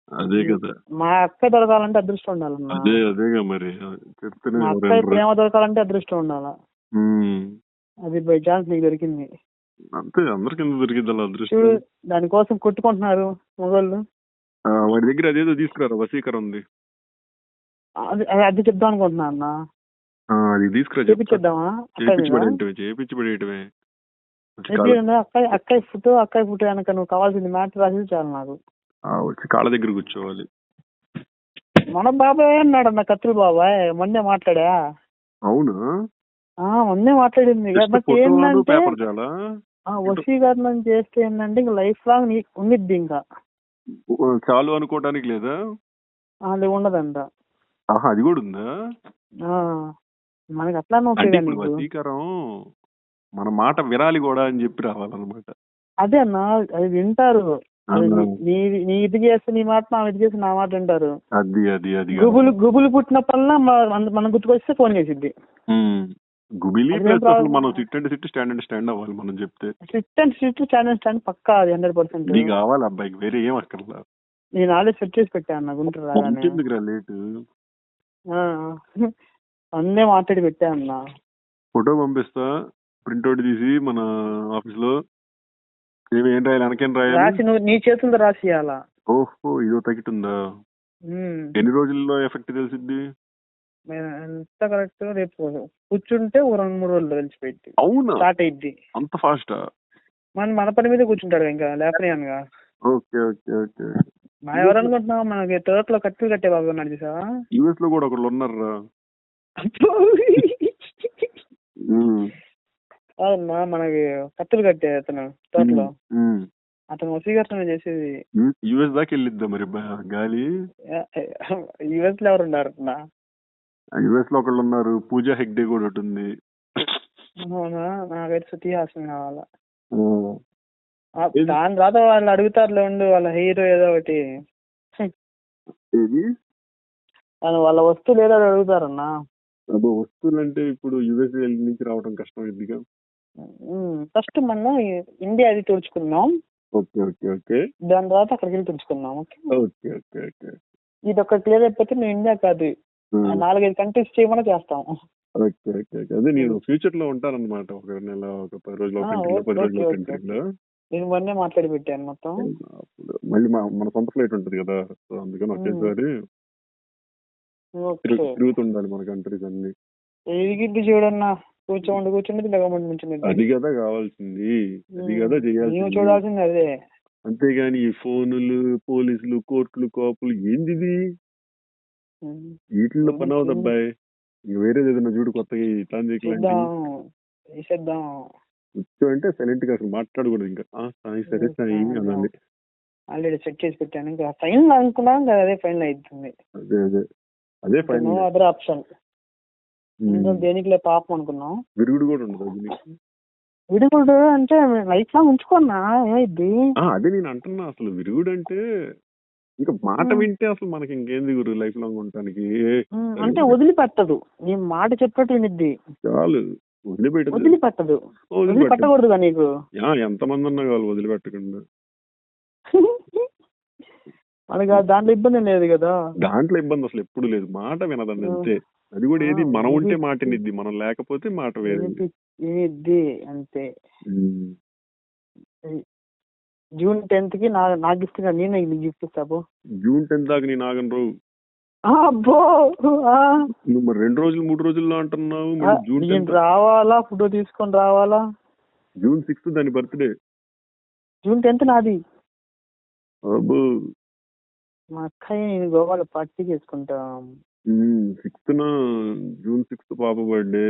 అదే కదా, మా అక్క దొరకాలంటే అదృష్టం ఉండాలన్నా. అదేగా మరి చెప్తేనే మా అక్క ప్రేమ దొరకాలంటే అదృష్టం ఉండాలా. అది బై ఛాన్స్ నీకు దొరికింది అంతే. అందరికి ఎందుకు దొరికింది అలా అదృష్టం? చూడు, దానికోసం కొట్టుకుంటున్నారు మొగోళ్ళు. వాడి దగ్గర అదేదో తీసుకురారా, వసీకరం ఉంది. అది చెప్దాం అనుకుంటున్నా అన్న. అది తీసుకురా, చేపించేద్దామా? చేపించబడేయటమే. అక్కయ్య ఫోటో కనుక నువ్వు కావాల్సింది మ్యాటర్ రాసి చాలు నాకు. వచ్చి కాళ్ళ దగ్గర కూర్చోవాలి. మన బాబాయ్ అన్నాడు అన్న, కత్తులు బాబాయ్ మొన్నే మాట్లాడా. అవునా? మొన్నే మాట్లాడింది. బట్ ఏంటంటే వసీకరణం చేస్తే ఏంటంటే ఇంకా లైఫ్ లాంగ్ ఉండిద్ది. ఇంకా చాలు అనుకోవడానికి లేదా? అది ఉండదంట. అది కూడా ఉందా? మనకి అట్లా వసీకరం మన మాట వినాలి కూడా అని చెప్పి రావాలన్నమాట. అదే అన్న, అది వింటారు. నీ ఇది చేస్తే నీ మాట, నా ఇది చేస్తే నా మాట వింటారు. గుబులు పుట్టినప్పుడల్లా మనం గుర్తుకొస్తే ఫోన్ చేసిద్ది. మనం సిట్ అండ్ స్టాండ్ అవ్వాలి. మనం చెప్తే స్టాండ్ అండ్ స్టాండ్ పక్కా 100% కావాలి అబ్బాయికి, వేరే ఏం అక్కర్లా. నేను ఆల్రెడీ సెట్ చేసి పెట్టాను గుంటూరు లేటు అన్నే మాట్లాడి పెట్టా అన్న. ఫోటో పంపిస్తా, ప్రింట్అవుట్ తీసి మన ఆఫీస్ లో. ఏం రాయాలి, వెనకేం రాయాలి? నువ్వు నీ చేతులతో రాసియాలా? ఓహో, ఇదో తగిట్ ఉందా? ఎన్ని రోజుల్లో ఎఫెక్ట్ తెలిసిద్ది? ఎంత కరెక్ట్, రేపు కూర్చుంటే 2-3 రోజులు తెలిసిపోయింది. అవునా? స్టార్ట్ అయింది అంత ఫాస్ట్? మన పని మీద కూర్చుంటాడు ఇంకా లేపనియానుగా. Okay okay okay. ఎవరనుకుంటున్నావు, మనకి తోటలో కత్తులు కట్టే బాబు ఉన్నాడు చూసావా? యూఎస్ లో కూడా ఒకళ్ళు ఉన్నారా? అవునా, మనకి కత్తులు కట్టే అతను తోటలో. అతను వసీకరణ చేసేది. యూఎస్ దాకా వెళ్ళిద్దా మరి గాలి? యూఎస్ లో ఎవరు ఉన్నారు? యూఎస్ లో ఒకళ్ళు ఉన్నారు, పూజా హెగ్డే కూడా ఒకటి ఉంది. నాకైతే శృతి హాసన్ కావాలా. దాని తర్వాత వాళ్ళు అడుగుతారులే ఉండు, వాళ్ళ హీరో ఏదో ఒకటి. వాళ్ళ వస్తువులు ఏదో అడుగుతారన్నా. వస్తువులు అంటే ఇప్పుడు యుఎస్ నుంచి రావడం కష్టం అయిందిగా. ఫస్ట్ మనం ఇండియా అది తుడుచుకున్నాం. Okay okay okay. దాని తర్వాత అక్కడికి వెళ్ళి తుడుచుకున్నాం. Okay okay okay. ఇది ఒక క్లియర్ అయిపోతే నువ్వు ఇండియా కాదు 4-5 కంట్రీస్ చేయమని చేస్తాం. Okay okay okay. అదే నేను ఫ్యూచర్ లో ఉంటానన్నమాట. ఒక నెల, ఒక 10 రోజులు 10 రోజులు కంట్రీలో. నేను మొన్నే మాట్లాడి పెట్టాను మొత్తం. మళ్ళీ మన సొంత ఫ్లైట్ ఉంటుంది కదా, సో అందుకని ఒకేసారి తిరుగుతుండాలి మన కంట్రీస్ అన్ని. ఎదిగిద్ది చూడన్నా, కూర్చోండి అది కదా కావాల్సింది, అది కదా చేయాల్సింది, చూడాల్సింది అదే. అంతేగాని ఈ ఫోనులు, పోలీసులు, కోర్టులు, కోపులు ఏంది వీటిల్లో పని అవుతుంది అబ్బాయి. ఇంక వేరేది ఏదైనా చూడు కొత్తగా కూర్చో అంటే సైలెంట్ గా అసలు మాట్లాడకూడదు. ఇంకా సరే సాయి అనాలి. ఆల్రెడీ సెట్ చేసి పెట్టాను. ఇంకా ఫైనల్ అనుకున్నా, అదే ఫైనల్ అవుతుంది. అదే ఫైనల్. అదర్ ఆప్షన్ దేనికి లే పాపం అనుకున్నాం. విరుగుడు కూడా ఉండదు. విరుగుడు అంటే లైఫ్ లాంగ్ ఉంచుకున్నా ఏమైద్ది? అదే నేను అంటున్నా, అసలు విరుగుడు అంటే ఇంకా మాట వింటే అసలు మనకి ఇంకేంది గురు లైఫ్ లాంగ్ ఉండటానికి. అంటే వదిలిపెట్టదు, నీ మాట చెప్పినట్టు వినిద్ది చాలు. వదిలిపెట్టదు, వదిలిపెట్టకూడదుగా నీకు. ఎంతమంది ఉన్నా కావాలి వదిలిపెట్టకుండా. మనకి దాంట్లో ఇబ్బంది లేదు కదా. దాంట్లో ఇబ్బంది అసలు ఎప్పుడు లేదు, మాట వినదండి అంతే. అది కూడా ఏది మనం ఉంటే మాట నిద్ది, మనం లేకపోతే మాట వేరేది అంతే. జూన్ 10th కి నా గిఫ్ట్ నేను నీకు గిఫ్ట్ ఇస్తాను. జూన్ 10th దాకా నేను ఆగను రావు. నువ్వు మరి 2 రోజులు 3 రోజుల్లో అంటున్నావు. జూన్ రావాలా, ఫోటో తీసుకొని రావాలా. జూన్ 6th దాని బర్త్డే. జూన్ 10th నాది. మా అక్కయ్య నేను గోవాలో పార్టీ చేసుకుంటాం. 6th జూన్ 6th పాప బర్త్డే.